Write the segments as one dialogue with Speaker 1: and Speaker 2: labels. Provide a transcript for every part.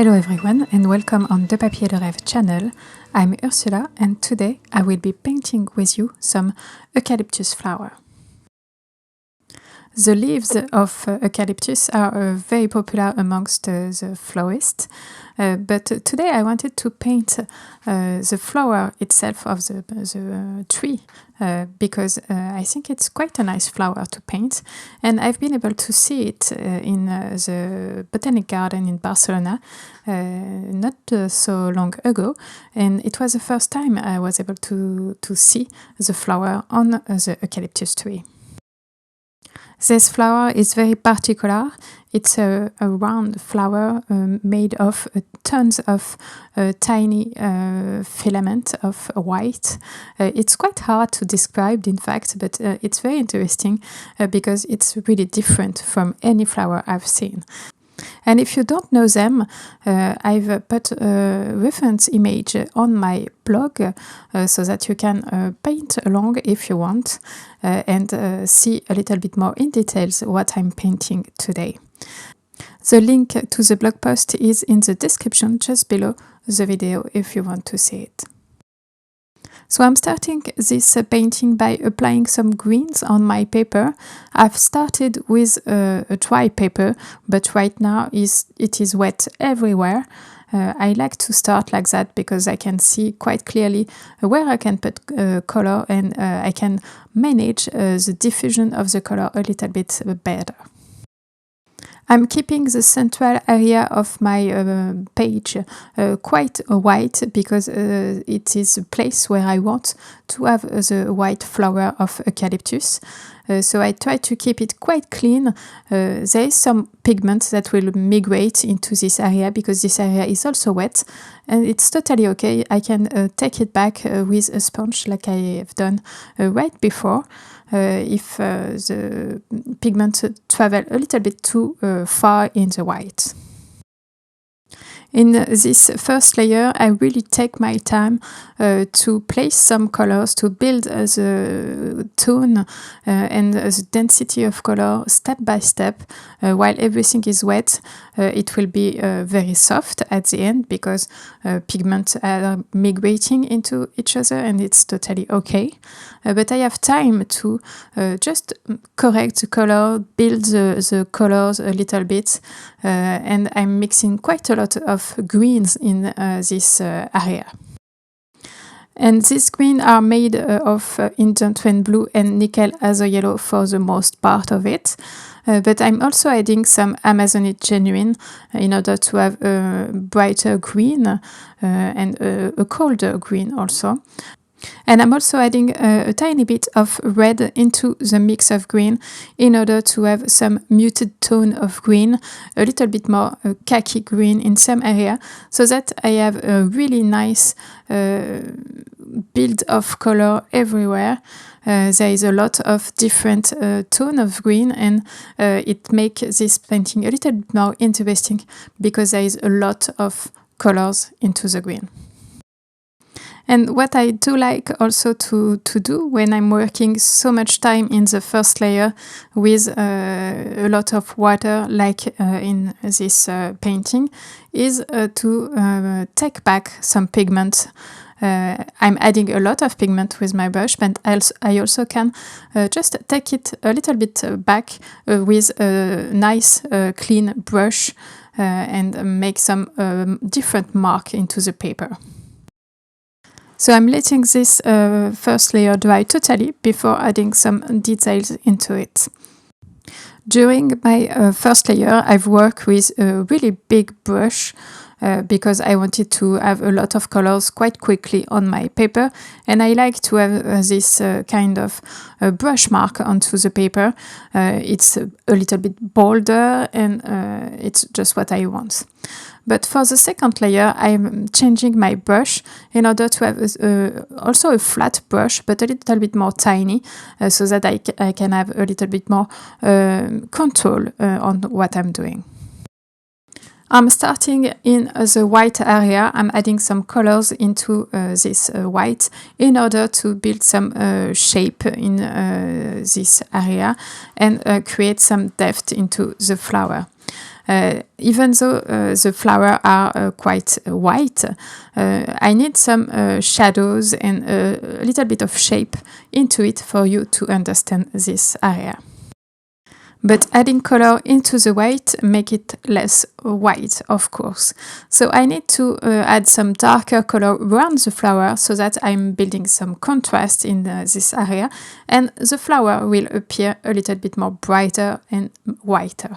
Speaker 1: Hello everyone and welcome on the Papier de Rêve channel. I'm Ursula and today I will be painting with you some eucalyptus flower. The leaves of eucalyptus are very popular amongst the florists, but today I wanted to paint the flower itself of the tree because I think it's quite a nice flower to paint, and I've been able to see it in the Botanic Garden in Barcelona not so long ago, and it was the first time I was able to see the flower on the eucalyptus tree. This flower is very particular. It's a round flower made of tons of tiny filament of white. It's quite hard to describe, in fact, but it's very interesting because it's really different from any flower I've seen. And if you don't know them, I've put a reference image on my blog so that you can paint along if you want and see a little bit more in details what I'm painting today. The link to the blog post is in the description just below the video if you want to see it. So I'm starting this painting by applying some greens on my paper. I've started with a dry paper, but right now it is wet everywhere. I like to start like that because I can see quite clearly where I can put color and I can manage the diffusion of the color a little bit better. I'm keeping the central area of my page quite white because it is a place where I want to have the white flower of eucalyptus. So I try to keep it quite clean. There is some pigment that will migrate into this area because this area is also wet, and it's totally okay. I can take it back with a sponge like I have done right before. If the pigment travel a little bit too far in the white. In this first layer, I really take my time to place some colors, to build the tone and the density of color step by step. While everything is wet, it will be very soft at the end because pigments are migrating into each other and it's totally okay. But I have time to just correct the color, build the colors a little bit, and I'm mixing quite a lot of greens in this area. And these greens are made of Indian blue and nickel azo yellow for the most part of it. But I'm also adding some Amazonite genuine in order to have a brighter green and a colder green also. And I'm also adding a tiny bit of red into the mix of green in order to have some muted tone of green, a little bit more khaki green in some area, so that I have a really nice build of color everywhere. There is a lot of different tone of green, and it makes this painting a little bit more interesting because there is a lot of colors into the green. And what I do like also to do when I'm working so much time in the first layer with a lot of water like in this painting is to take back some pigment. I'm adding a lot of pigment with my brush, but I also can just take it a little bit back with a nice clean brush and make some different mark into the paper. So I'm letting this first layer dry totally before adding some details into it. During my first layer, I've worked with a really big brush because I wanted to have a lot of colors quite quickly on my paper, and I like to have this kind of brush mark onto the paper. It's a little bit bolder and it's just what I want. But for the second layer, I'm changing my brush in order to have also a flat brush, but a little bit more tiny, so that I can have a little bit more control on what I'm doing. I'm starting in the white area. I'm adding some colors into this white in order to build some shape in this area and create some depth into the flower. Even though the flowers are quite white, I need some shadows and a little bit of shape into it for you to understand this area. But adding color into the white make it less white, of course. So I need to add some darker color around the flower so that I'm building some contrast in this area, and the flower will appear a little bit more brighter and whiter.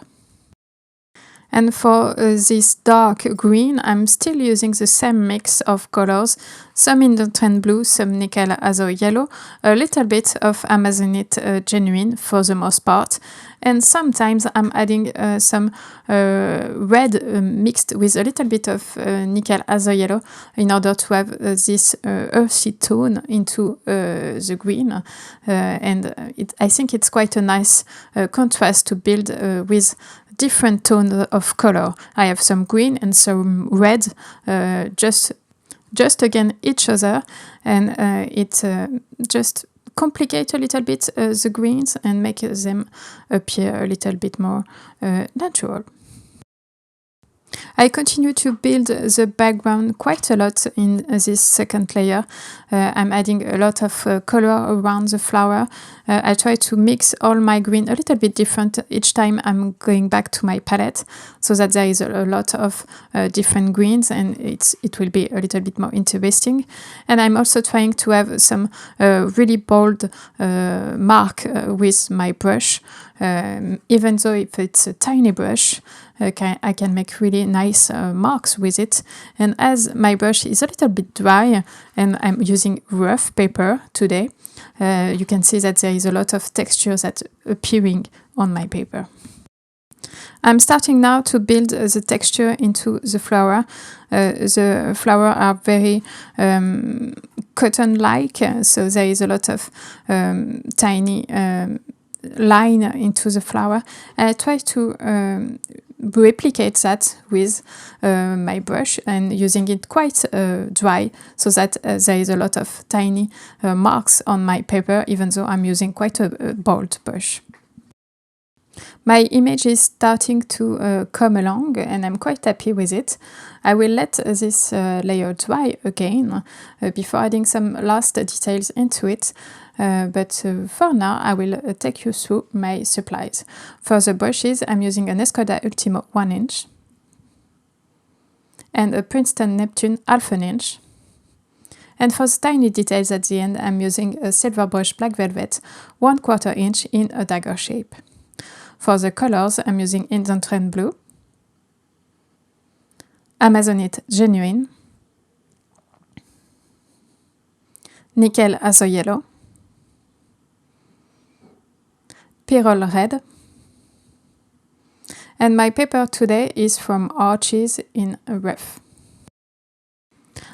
Speaker 1: And for this dark green, I'm still using the same mix of colors, some Indanthrene blue, some nickel azo yellow, a little bit of Amazonite genuine for the most part, and sometimes I'm adding some red mixed with a little bit of nickel azo yellow in order to have this earthy tone into the green. I think it's quite a nice contrast to build with different tones of color. I have some green and some red just against each other, and it just complicate a little bit the greens and make them appear a little bit more natural. I continue to build the background quite a lot in this second layer. I'm adding a lot of color around the flower. I try to mix all my green a little bit different each time I'm going back to my palette, so that there is a lot of different greens, and it will be a little bit more interesting. And I'm also trying to have some really bold mark with my brush. Even though if it's a tiny brush, I can make really nice marks with it. And as my brush is a little bit dry and I'm using rough paper today, you can see that there is a lot of texture that's appearing on my paper. I'm starting now to build the texture into the flower. The flowers are very cotton-like, so there is a lot of tiny line into the flower. I try to replicate that with my brush and using it quite dry, so that there is a lot of tiny marks on my paper, even though I'm using quite a bold brush. My image is starting to come along, and I'm quite happy with it. I will let this layer dry again before adding some last details into it. But for now, I will take you through my supplies. For the brushes, I'm using an Escoda Último 1 inch and a Princeton Neptune 1/2 inch. And for the tiny details at the end, I'm using a silver brush Black Velvet 1/4 inch in a dagger shape. For the colors, I'm using Indanthrene blue, Amazonite genuine, nickel azo yellow, Pyrrole red, and my paper today is from Arches in Rough.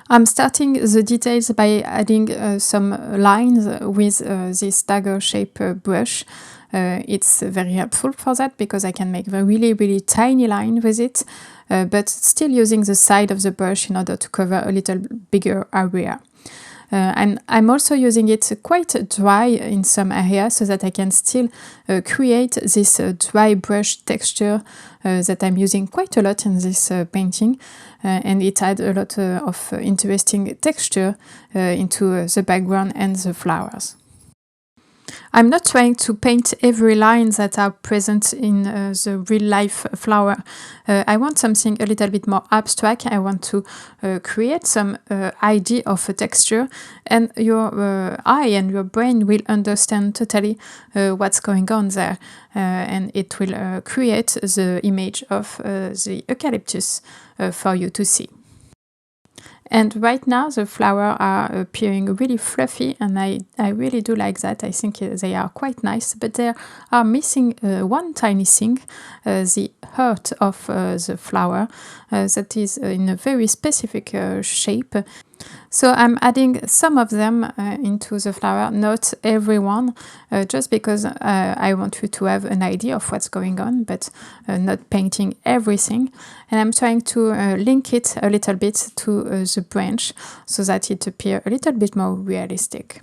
Speaker 1: I'm starting the details by adding some lines with this dagger shape brush. It's very helpful for that because I can make a really tiny line with it, but still using the side of the brush in order to cover a little bigger area. And I'm also using it quite dry in some areas so that I can still create this dry brush texture that I'm using quite a lot in this painting, and it adds a lot of interesting texture into the background and the flowers. I'm not trying to paint every line that are present in the real-life flower. I want something a little bit more abstract. I want to create some idea of a texture, and your eye and your brain will understand totally what's going on there, and it will create the image of the eucalyptus for you to see. And right now the flowers are appearing really fluffy, and I really do like that. I think they are quite nice, but they are missing one tiny thing, the heart of the flower that is in a very specific shape. So I'm adding some of them into the flower, not everyone, just because I want you to have an idea of what's going on, but not painting everything. And I'm trying to link it a little bit to the branch so that it appears a little bit more realistic.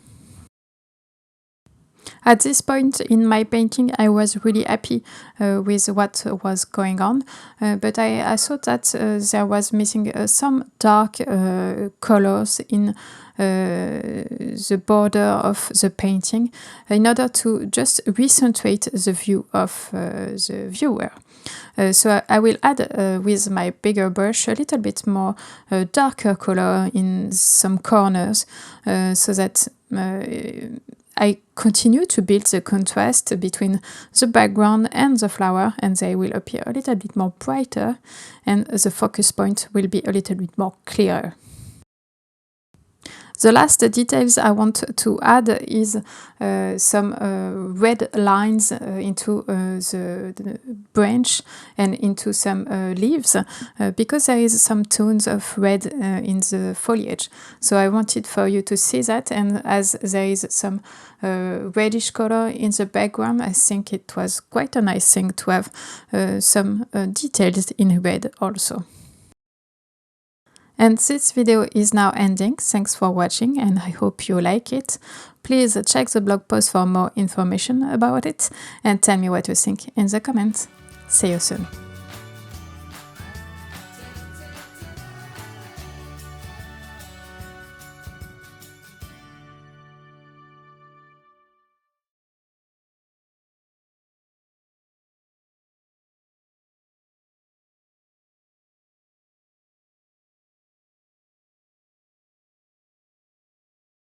Speaker 1: At this point in my painting, I was really happy with what was going on, but I thought that there was missing some dark colors in the border of the painting in order to just recentrate the view of the viewer. So I will add with my bigger brush a little bit more darker color in some corners so that I continue to build the contrast between the background and the flower, and they will appear a little bit more brighter, and the focus point will be a little bit more clearer. The last details I want to add is some red lines into the branch and into some leaves because there is some tones of red in the foliage. So I wanted for you to see that, and as there is some reddish color in the background, I think it was quite a nice thing to have some details in red also. And this video is now ending. Thanks for watching and I hope you like it. Please check the blog post for more information about it and tell me what you think in the comments. See you soon.